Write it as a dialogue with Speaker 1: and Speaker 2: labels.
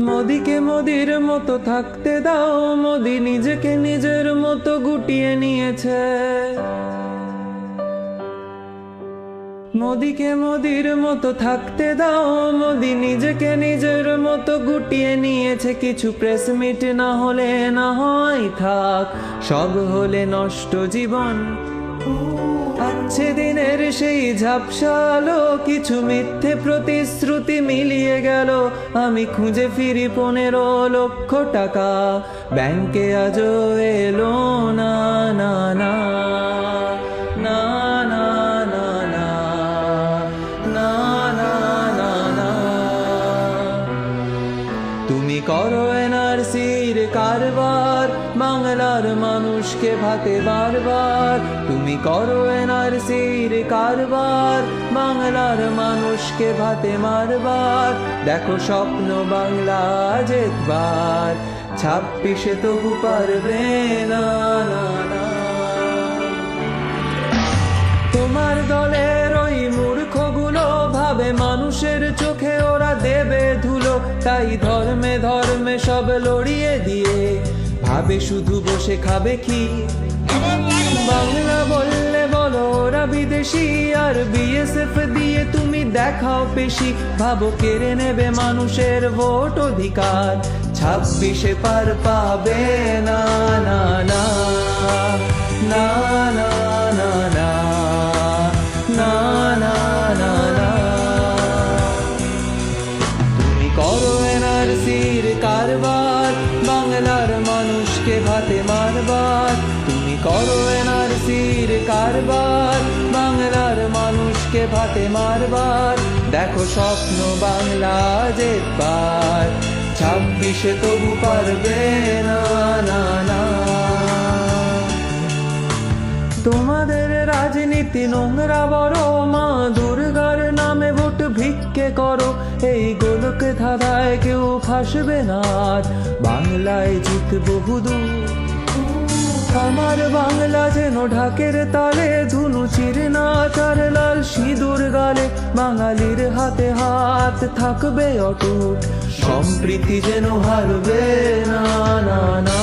Speaker 1: মোদিকে মোদির মতো থাকতে দাও, মোদি নিজেকে নিজের মতো গুটিয়ে নিয়েছে। মোদিকে মোদির মতো থাকতে দাও, মোদি নিজেকে নিজের মতো গুটিয়ে নিয়েছে। কিছু প্রেস মিট না হলে না হয় থাক, সব হলে নষ্ট জীবন। আছে দিনের সেই ঝাপসালো, কিছু মিথ্যে প্রতিশ্রুতি মিলিয়ে গেল। আমি খুঁজে ফিরি 15 লক্ষ টাকা, ব্যাংকে আজও এলো না না না না না না না না না না না। তুমি করো এনআরসির কারবার, বাংলার মানুষকে ভাতে বারবার। তুমি করো এনআরসির কারবার, বাংলার মানুষকে ভাতে মারবার। দেখো স্বপ্ন বাংলা একবার, 26-এ তবু পারবে না না না। তোমার দলের ওই মূর্খগুলো ভাবে মানুষের চোখে ওরা দেবে ধুলো, তাই ধর্মে ধর্মে সব লড়িয়ে দিয়ে ভাবে শুধু বসে খাবে কি। বাংলা বললে বলো ওরা বিদেশি, আর বিএসএফ দিয়ে তুমি দেখাও পেশি। ভাবো কেড়ে নেবে মানুষের ভোট অধিকার, 26-এ পার পাবে না না না না না না না না না না না। তুমি করো এনআরসির কারবার, বাংলার মানুষকে ভাতে মারবার। তুমি করো এনআরসির কারবার, বাংলার মানুষকে ভাতে মারবার। দেখো স্বপ্ন বাংলা একবার, 26-এ তবু পারবে না না না। তোমাদের রাজনীতি নোংরা বড়, মা দুর্গার নামে ভোট ভিক্ষে করো। এই গোলক ধাঁধায় কেউ ফাঁসবে না, আর বাংলায় জিতবো বহুদূর। আমার বাংলা যেন ঢাকের তালে, ধুনু চিরে না চার লাল সিঁদুর গালে। বাঙালির হাতে হাত থাকবে অটুট, সম্প্রীতি যেন হারবে না না না।